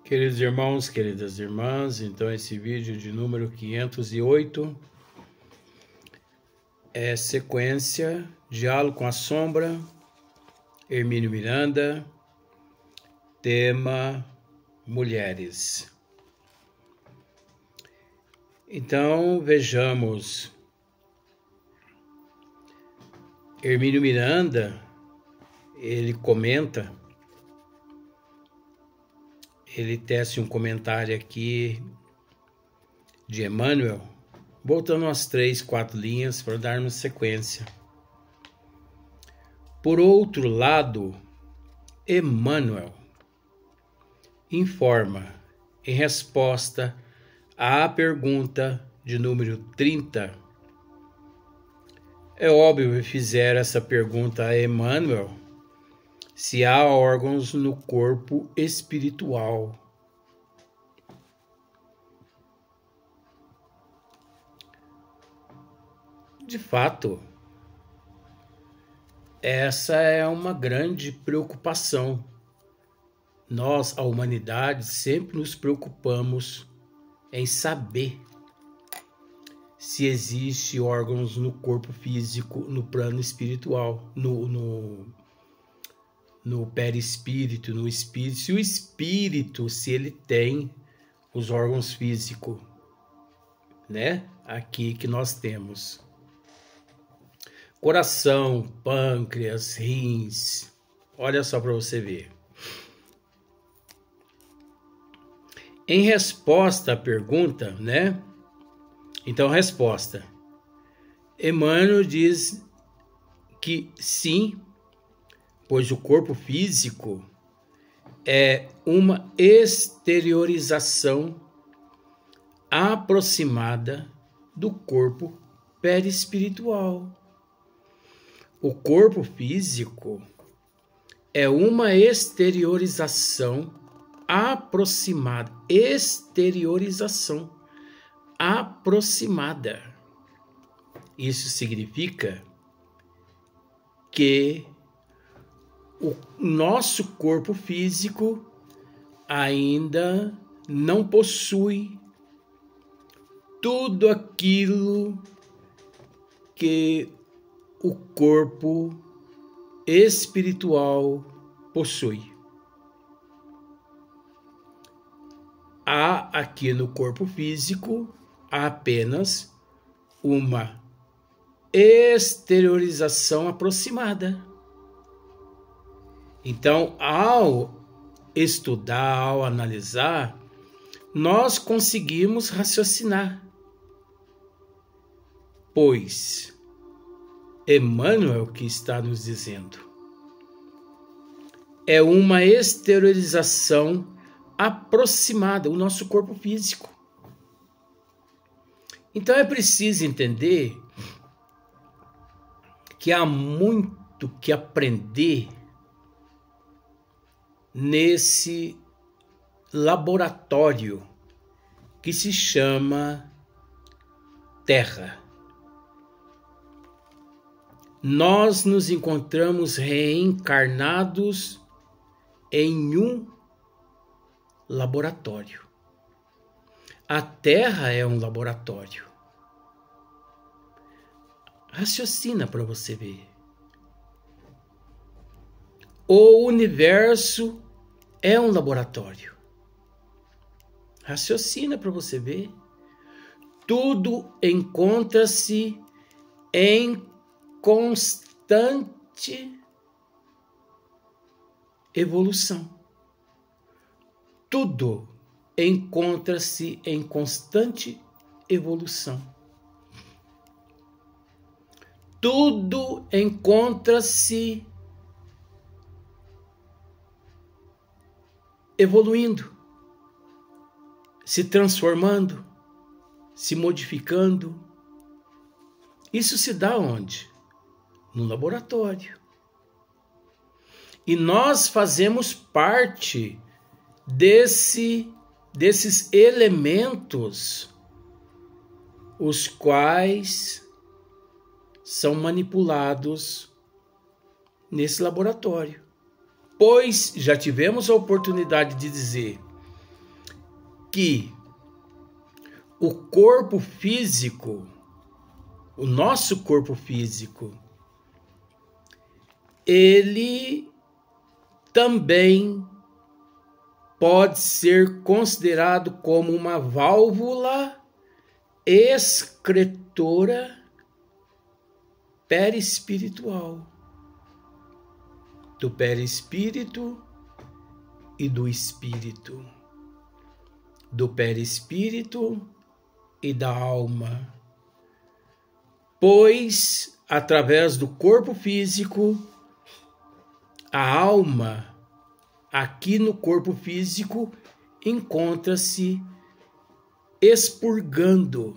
Queridos irmãos, queridas irmãs, então esse vídeo de número 508 é sequência, Diálogo com a Sombra, Hermínio Miranda, tema Mulheres. Então vejamos, Hermínio Miranda, ele comenta, ele tece um comentário aqui de Emmanuel, voltando às 3, 4 linhas para darmos sequência. Por outro lado, Emmanuel informa, em resposta à pergunta de número 30, é óbvio que fizeram essa pergunta a Emmanuel, se há órgãos no corpo espiritual. De fato, essa é uma grande preocupação. Nós, a humanidade, sempre nos preocupamos em saber se existe órgãos no corpo físico, no plano espiritual, no perispírito, no espírito, se o espírito, se ele tem os órgãos físicos, né? Aqui que nós temos coração, pâncreas, rins, olha só para você ver. Em resposta à pergunta, né? Então, resposta. Emmanuel diz que sim, pois o corpo físico é uma exteriorização aproximada do corpo perispiritual. O corpo físico é uma exteriorização aproximada. Exteriorização aproximada. Isso significa que o nosso corpo físico ainda não possui tudo aquilo que o corpo espiritual possui. Há aqui no corpo físico apenas uma exteriorização aproximada. Então, ao estudar, ao analisar, nós conseguimos raciocinar. Pois Emmanuel que está nos dizendo é uma exteriorização aproximada, o nosso corpo físico. Então é preciso entender que há muito que aprender nesse laboratório que se chama Terra. Nós nos encontramos reencarnados em um laboratório. A Terra é um laboratório. Raciocina para você ver. O universo é um laboratório. Raciocina para você ver. Tudo encontra-se em constante evolução. Tudo encontra-se em constante evolução. Tudo encontra-se evoluindo, se transformando, se modificando. Isso se dá onde? No laboratório. E nós fazemos parte desses elementos, os quais são manipulados nesse laboratório. Pois já tivemos a oportunidade de dizer que o corpo físico, o nosso corpo físico, ele também pode ser considerado como uma válvula excretora perispiritual, do perispírito e do espírito, do perispírito e da alma, pois através do corpo físico, a alma aqui no corpo físico encontra-se expurgando,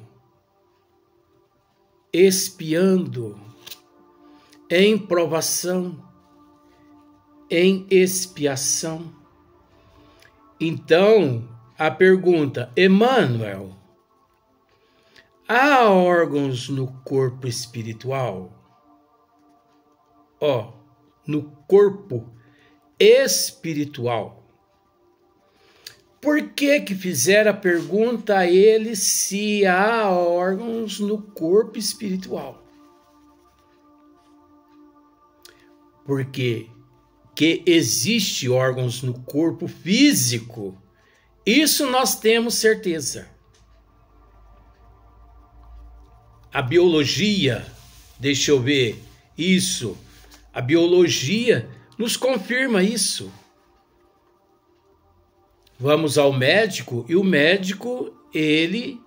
expiando, em provação, em expiação. Então, a pergunta: Emmanuel, há órgãos no corpo espiritual? No corpo espiritual. Por que fizeram a pergunta a ele se há órgãos no corpo espiritual? Porque que existe órgãos no corpo físico, isso nós temos certeza. A biologia, deixa eu ver, isso, a biologia nos confirma isso. Vamos ao médico e o médico, ele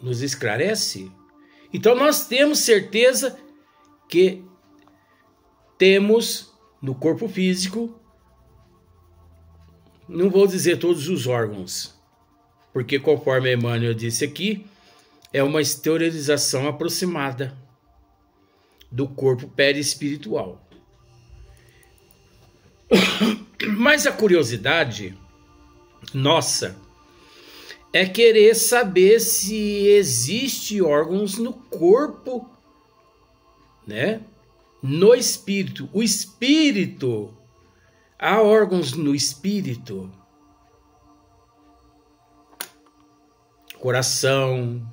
nos esclarece. Então nós temos certeza que temos no corpo físico, não vou dizer todos os órgãos, porque conforme Emmanuel disse aqui, é uma esterilização aproximada do corpo perispiritual. Mas a curiosidade nossa é querer saber se existe órgãos no corpo, né? No espírito. O espírito, há órgãos no espírito. Coração,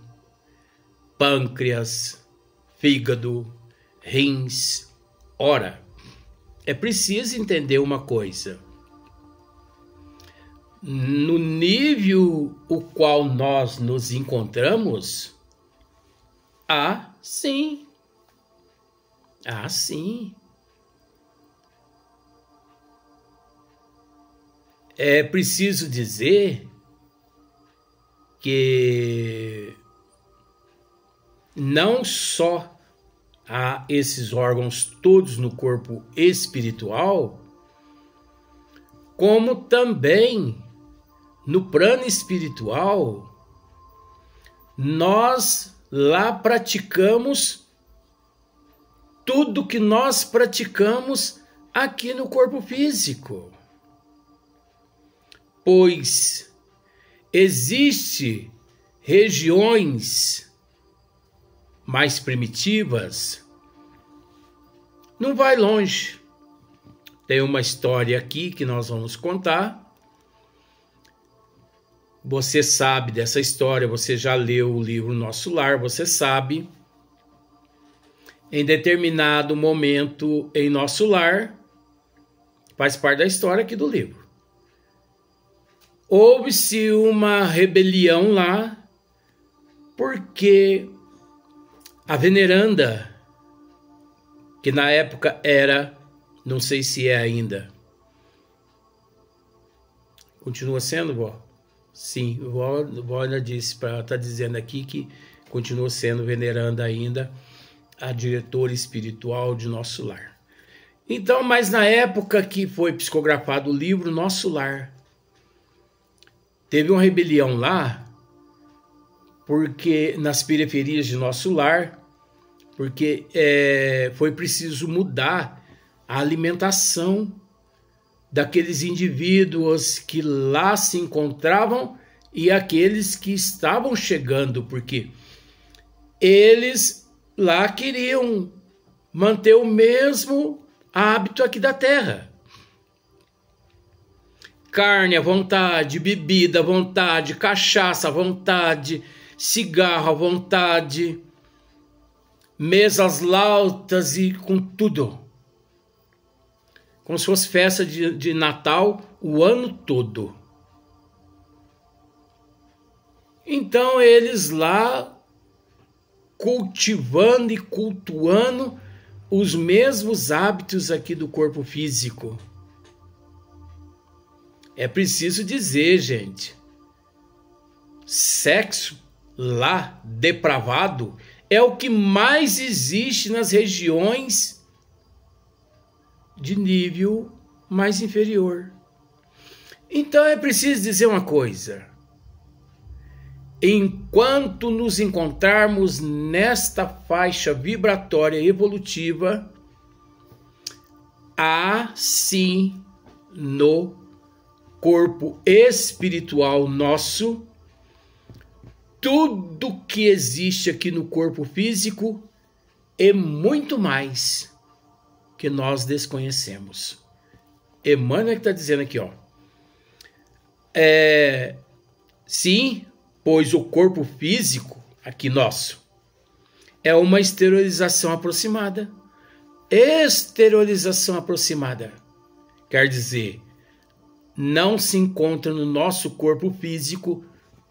pâncreas, fígado, rins. Ora, é preciso entender uma coisa. No nível o qual nós nos encontramos, há sim. Há sim. É preciso dizer que não só há esses órgãos todos no corpo espiritual, como também no plano espiritual, nós lá praticamos tudo que nós praticamos aqui no corpo físico. Pois existem regiões mais primitivas, não vai longe. Tem uma história aqui que nós vamos contar. Você sabe dessa história, você já leu o livro Nosso Lar, você sabe. Em determinado momento em Nosso Lar, faz parte da história aqui do livro, houve-se uma rebelião lá, porque a veneranda, que na época era, não sei se é ainda, continua sendo, vó? Sim, vó ainda disse, está dizendo aqui que continua sendo veneranda ainda, a diretora espiritual de Nosso Lar. Então, mas na época que foi psicografado o livro Nosso Lar, teve uma rebelião lá, porque nas periferias de Nosso Lar, porque foi preciso mudar a alimentação daqueles indivíduos que lá se encontravam e aqueles que estavam chegando, porque eles lá queriam manter o mesmo hábito aqui da Terra. carne à vontade, bebida à vontade, cachaça à vontade, cigarro à vontade, mesas altas e com tudo. Como se fosse festa de Natal o ano todo. Então eles lá cultivando e cultuando os mesmos hábitos aqui do corpo físico. É preciso dizer, gente, sexo lá depravado é o que mais existe nas regiões de nível mais inferior. Então é preciso dizer uma coisa: enquanto nos encontrarmos nesta faixa vibratória evolutiva, há sim no corpo espiritual nosso tudo que existe aqui no corpo físico e muito mais que nós desconhecemos. Emmanuel está dizendo aqui, ó. Sim, pois o corpo físico aqui nosso é uma esterilização aproximada. Esterilização aproximada quer dizer, não se encontra no nosso corpo físico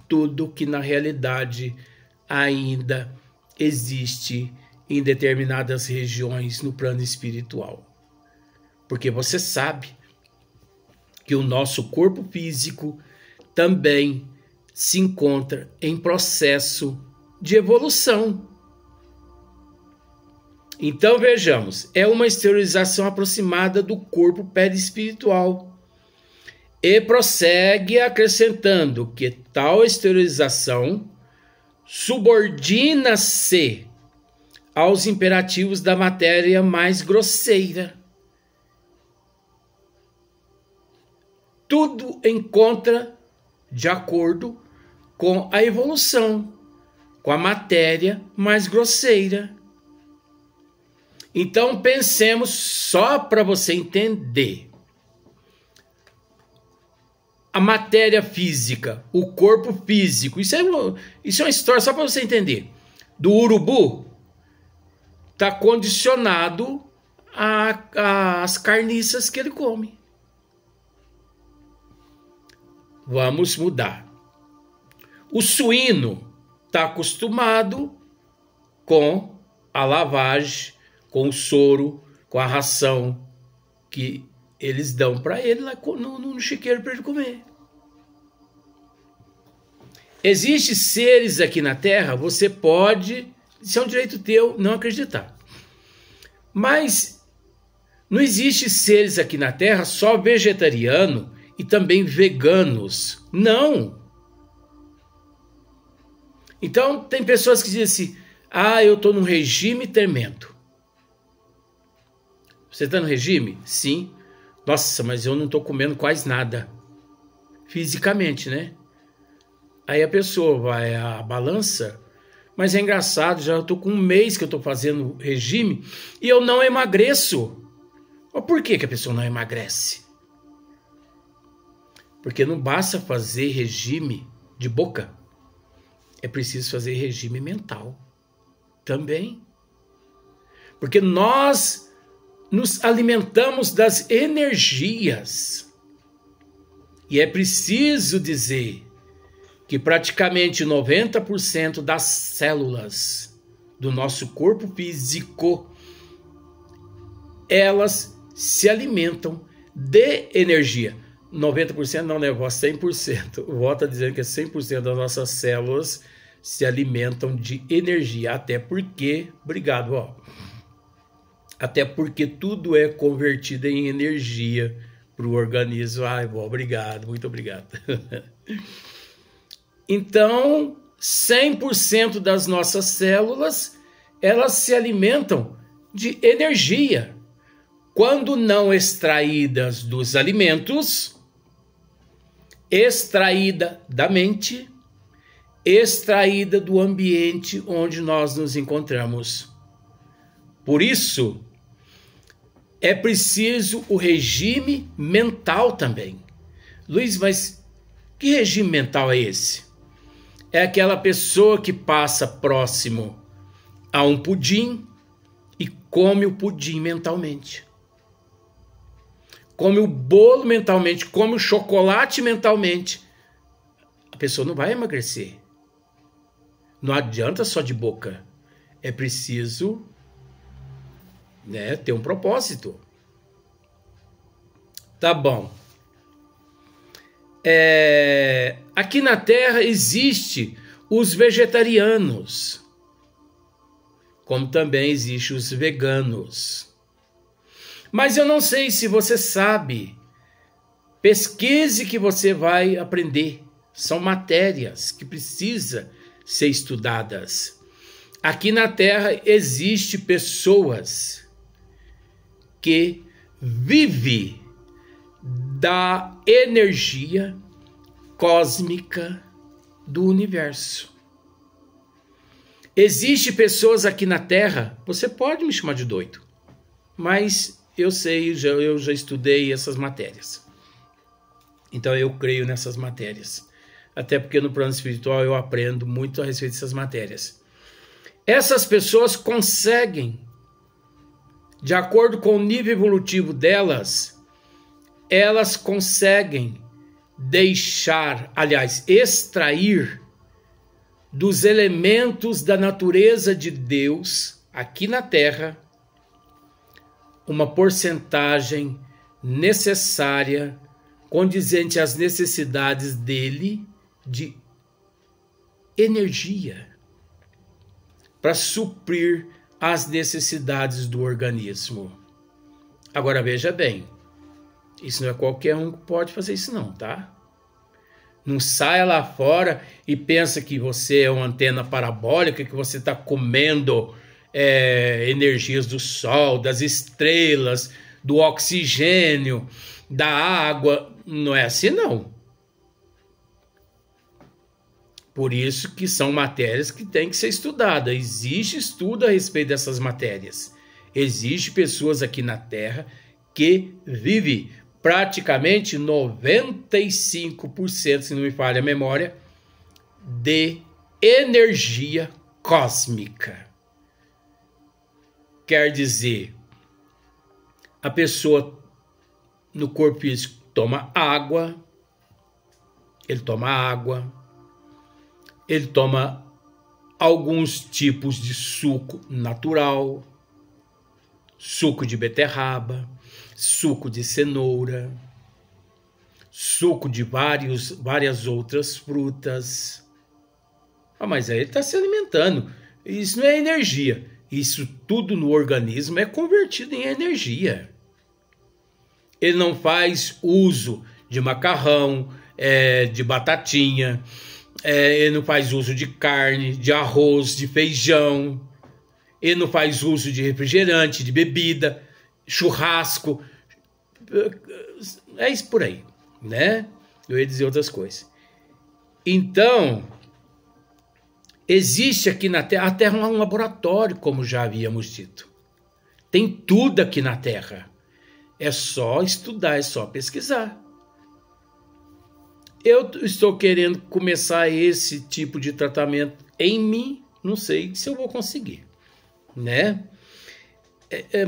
tudo que na realidade ainda existe em determinadas regiões no plano espiritual. Porque você sabe que o nosso corpo físico também se encontra em processo de evolução. Então vejamos, é uma esterilização aproximada do corpo perispiritual. E prossegue acrescentando que tal esterilização subordina-se aos imperativos da matéria mais grosseira. Tudo encontra de acordo com a evolução, com a matéria mais grosseira. Então pensemos, só para você entender, a matéria física, o corpo físico, isso é uma história só para você entender. Do urubu está condicionado às carniças que ele come. Vamos mudar. O suíno está acostumado com a lavagem, com o soro, com a ração que eles dão para ele lá no chiqueiro para ele comer. Existem seres aqui na Terra, você pode, isso é um direito teu, não acreditar. Mas não existe seres aqui na Terra só vegetariano e também veganos. Não. Então tem pessoas que dizem assim, eu estou num regime tremendo. Você está no regime? Sim. Nossa, mas eu não estou comendo quase nada. Fisicamente, né? Aí a pessoa vai à balança, mas é engraçado, já estou com um mês que eu estou fazendo regime e eu não emagreço. Mas por que a pessoa não emagrece? Porque não basta fazer regime de boca. É preciso fazer regime mental também. Porque nós nos alimentamos das energias. E é preciso dizer que praticamente 90% das células do nosso corpo físico, elas se alimentam de energia. 90% não, né? 100%. O Vó está dizendo que 100% das nossas células se alimentam de energia. Até porque, obrigado, ó. Até porque tudo é convertido em energia para o organismo. Ai, Vó, obrigado, muito obrigado. Então, 100% das nossas células, elas se alimentam de energia. Quando não extraídas dos alimentos, extraída da mente, extraída do ambiente onde nós nos encontramos. Por isso, é preciso o regime mental também. Luiz, mas que regime mental é esse? É aquela pessoa que passa próximo a um pudim e come o pudim mentalmente. Come o bolo mentalmente, come o chocolate mentalmente. A pessoa não vai emagrecer. Não adianta só de boca. É preciso, né, ter um propósito. Tá bom. Aqui na Terra existe os vegetarianos, como também existe os veganos. Mas eu não sei se você sabe. Pesquise que você vai aprender. São matérias que precisam ser estudadas. Aqui na Terra existe pessoas que vivem da energia cósmica do universo. Existem pessoas aqui na Terra, você pode me chamar de doido, mas eu sei, eu já estudei essas matérias. Então eu creio nessas matérias. Até porque no plano espiritual eu aprendo muito a respeito dessas matérias. Essas pessoas conseguem, de acordo com o nível evolutivo delas, elas conseguem deixar, aliás, extrair dos elementos da natureza de Deus, aqui na Terra, uma porcentagem necessária, condizente às necessidades dele, de energia, para suprir as necessidades do organismo. Agora veja bem, isso não é qualquer um que pode fazer isso não, tá? Não saia lá fora e pensa que você é uma antena parabólica, que você está comendo energias do sol, das estrelas, do oxigênio, da água. Não é assim não. Por isso que são matérias que têm que ser estudadas. Existe estudo a respeito dessas matérias. Existem pessoas aqui na Terra que vivem praticamente 95%, se não me falha a memória, de energia cósmica. Quer dizer, a pessoa no corpo físico toma água, ele toma alguns tipos de suco natural, suco de beterraba, suco de cenoura, suco de várias outras frutas. Mas aí ele está se alimentando. Isso não é energia. Isso tudo no organismo é convertido em energia. Ele não faz uso de macarrão, de batatinha, ele não faz uso de carne, de arroz, de feijão, ele não faz uso de refrigerante, de bebida, churrasco, é isso por aí, né? Eu ia dizer outras coisas. Então, existe aqui na Terra, a Terra é um laboratório, como já havíamos dito. Tem tudo aqui na Terra. É só estudar, é só pesquisar. Eu estou querendo começar esse tipo de tratamento em mim, não sei se eu vou conseguir, né?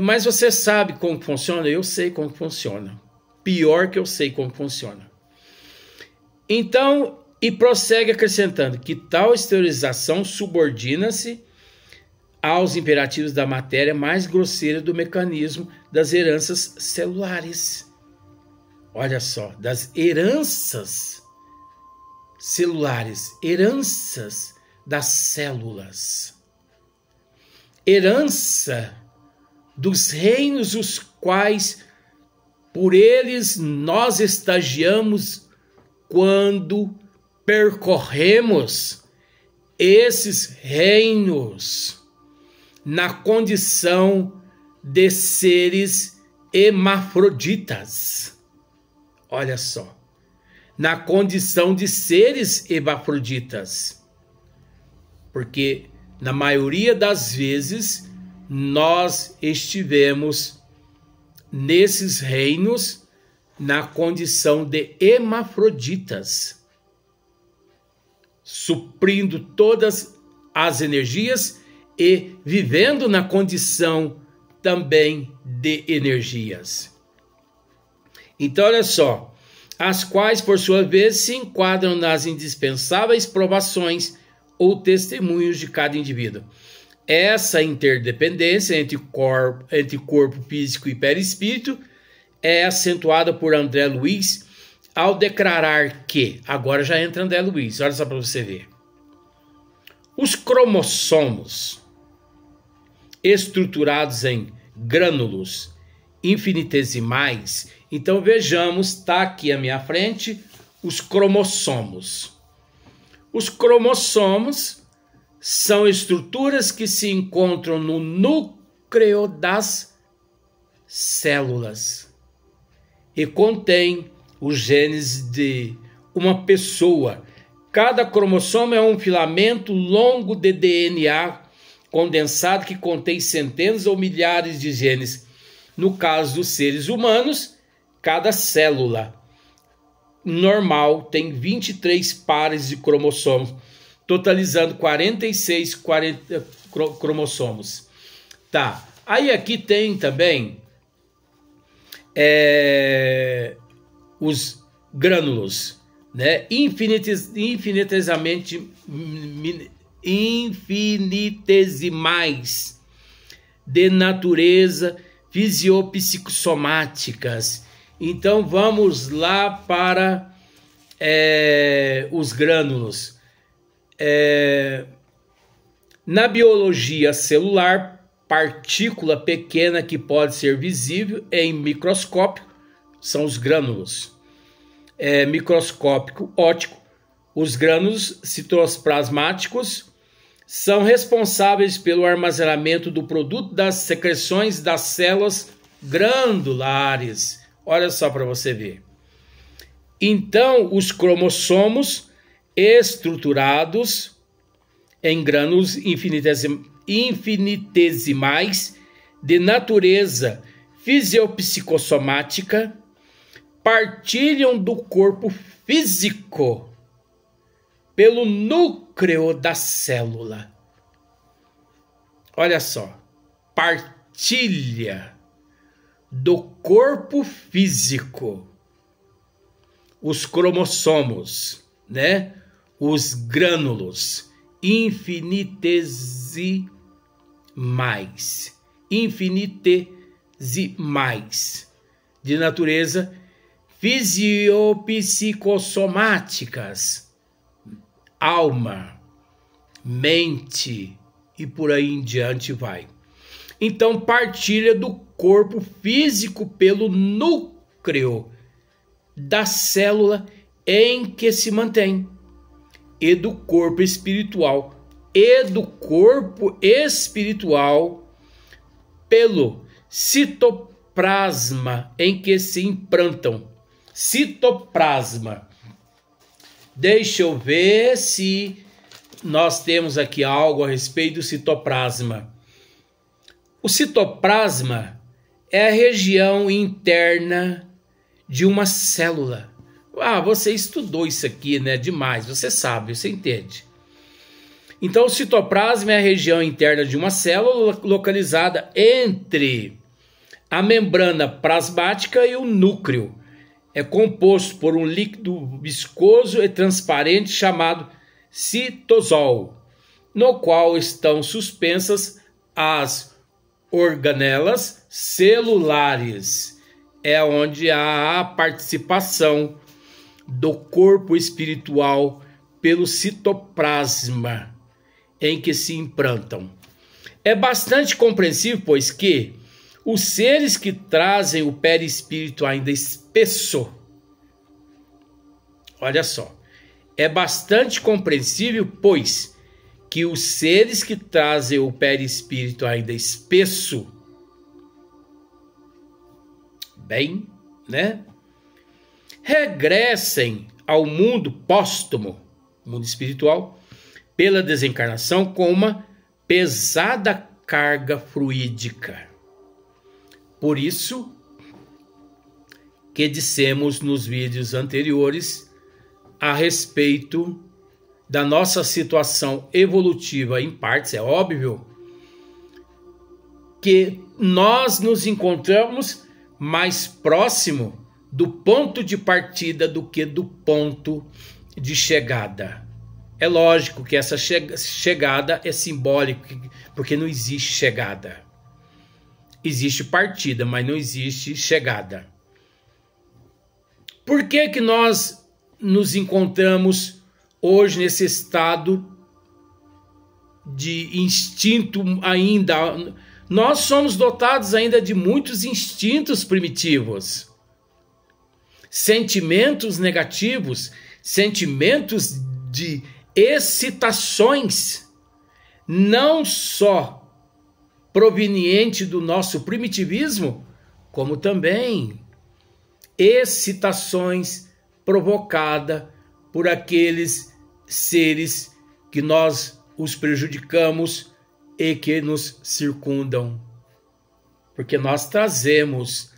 Mas você sabe como funciona? Eu sei como funciona. Pior que eu sei como funciona. Então, e prossegue acrescentando que tal exteriorização subordina-se aos imperativos da matéria mais grosseira do mecanismo das heranças celulares. Olha só, das heranças celulares, heranças das células, herança dos reinos os quais por eles nós estagiamos quando percorremos esses reinos na condição de seres hermafroditas. Olha só, na condição de seres hermafroditas, porque na maioria das vezes nós estivemos nesses reinos na condição de hermafroditas, suprindo todas as energias e vivendo na condição também de energias. Então, olha só, as quais, por sua vez, se enquadram nas indispensáveis provações ou testemunhos de cada indivíduo. Essa interdependência entre corpo físico e perispírito é acentuada por André Luiz ao declarar que, agora já entra André Luiz, olha só para você ver, os cromossomos estruturados em grânulos infinitesimais. Então vejamos, está aqui à minha frente os cromossomos. Os cromossomos são estruturas que se encontram no núcleo das células e contém os genes de uma pessoa. Cada cromossomo é um filamento longo de DNA condensado que contém centenas ou milhares de genes. No caso dos seres humanos, cada célula normal tem 23 pares de cromossomos, totalizando 46 cromossomos. Tá. Aí aqui tem também os grânulos, né? Infinitesimais de natureza fisiopsicossomáticas. Então vamos lá para os grânulos. Na biologia celular, partícula pequena que pode ser visível em microscópio são os grânulos. Microscópico óptico, os grânulos citoplasmáticos são responsáveis pelo armazenamento do produto das secreções das células glandulares. Olha só para você ver. Então, os cromossomos estruturados em grânulos infinitesimais de natureza fisiopsicossomática partilham do corpo físico pelo núcleo da célula. Olha só, partilha do corpo físico, os cromossomos, né? Os grânulos infinitesimais de natureza fisiopsicossomáticas, alma, mente e por aí em diante vai. Então partilha do corpo físico pelo núcleo da célula em que se mantém, e do corpo espiritual pelo citoplasma em que se implantam. Citoplasma. Deixa eu ver se nós temos aqui algo a respeito do citoplasma. O citoplasma é a região interna de uma célula. Você estudou isso aqui, né? Demais, você sabe, você entende. Então, o citoplasma é a região interna de uma célula localizada entre a membrana plasmática e o núcleo. É composto por um líquido viscoso e transparente chamado citosol, no qual estão suspensas as organelas celulares. É onde há a participação do corpo espiritual pelo citoplasma em que se implantam. É bastante compreensível, pois que os seres que trazem o perispírito ainda espesso, olha só, é bastante compreensível, pois que os seres que trazem o perispírito ainda espesso, bem, né, regressem ao mundo póstumo, mundo espiritual, pela desencarnação com uma pesada carga fluídica. Por isso que dissemos nos vídeos anteriores a respeito da nossa situação evolutiva em partes. É óbvio que nós nos encontramos mais próximo do ponto de partida do que do ponto de chegada. É lógico que essa chegada é simbólica, porque não existe chegada. Existe partida, mas não existe chegada. Por que nós nos encontramos hoje nesse estado de instinto ainda? Nós somos dotados ainda de muitos instintos primitivos. Sentimentos negativos, sentimentos de excitações, não só proveniente do nosso primitivismo, como também excitações provocadas por aqueles seres que nós os prejudicamos e que nos circundam. Porque nós trazemos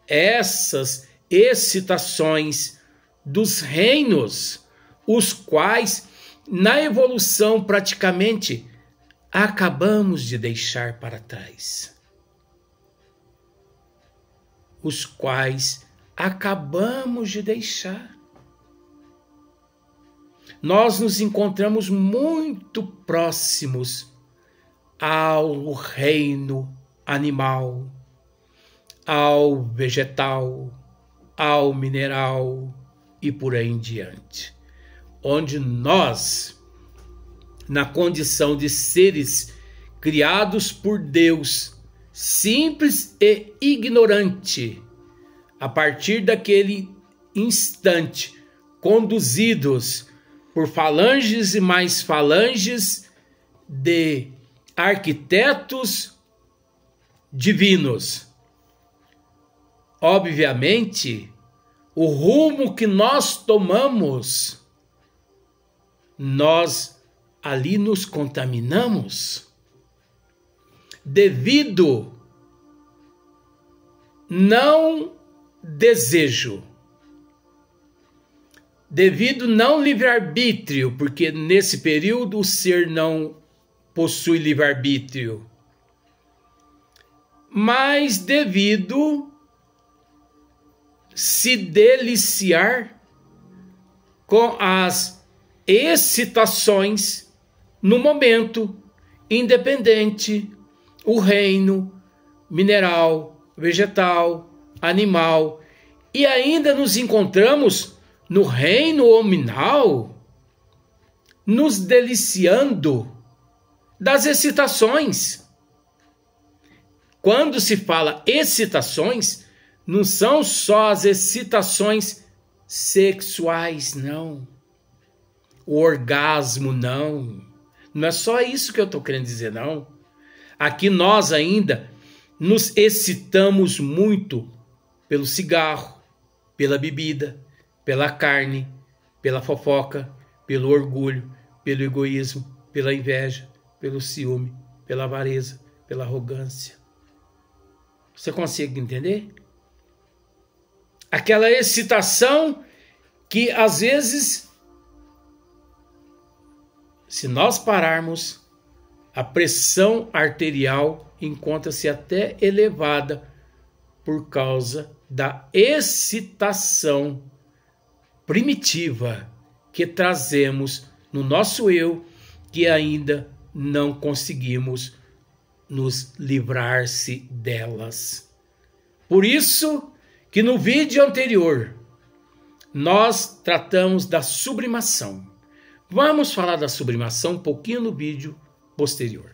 essas excitações dos reinos, os quais na evolução praticamente acabamos de deixar para trás. Os quais acabamos de deixar. Nós nos encontramos muito próximos ao reino animal, ao vegetal, ao mineral e por aí em diante, onde nós, na condição de seres criados por Deus, simples e ignorante, a partir daquele instante, conduzidos por falanges e mais falanges de arquitetos divinos. Obviamente, o rumo que nós tomamos, nós ali nos contaminamos devido não desejo, devido não livre-arbítrio, porque nesse período o ser não possui livre-arbítrio, mas devido se deliciar com as excitações no momento, independente, o reino mineral, vegetal, animal, e ainda nos encontramos no reino hominal, nos deliciando das excitações. Quando se fala excitações, não são só as excitações sexuais, não. O orgasmo, não. Não é só isso que eu estou querendo dizer, não. Aqui nós ainda nos excitamos muito pelo cigarro, pela bebida, pela carne, pela fofoca, pelo orgulho, pelo egoísmo, pela inveja, pelo ciúme, pela avareza, pela arrogância. Você consegue entender? Aquela excitação que às vezes, se nós pararmos, a pressão arterial encontra-se até elevada por causa da excitação primitiva que trazemos no nosso eu, que ainda não conseguimos nos livrar-se delas. Por isso que no vídeo anterior nós tratamos da sublimação. Vamos falar da sublimação um pouquinho no vídeo posterior.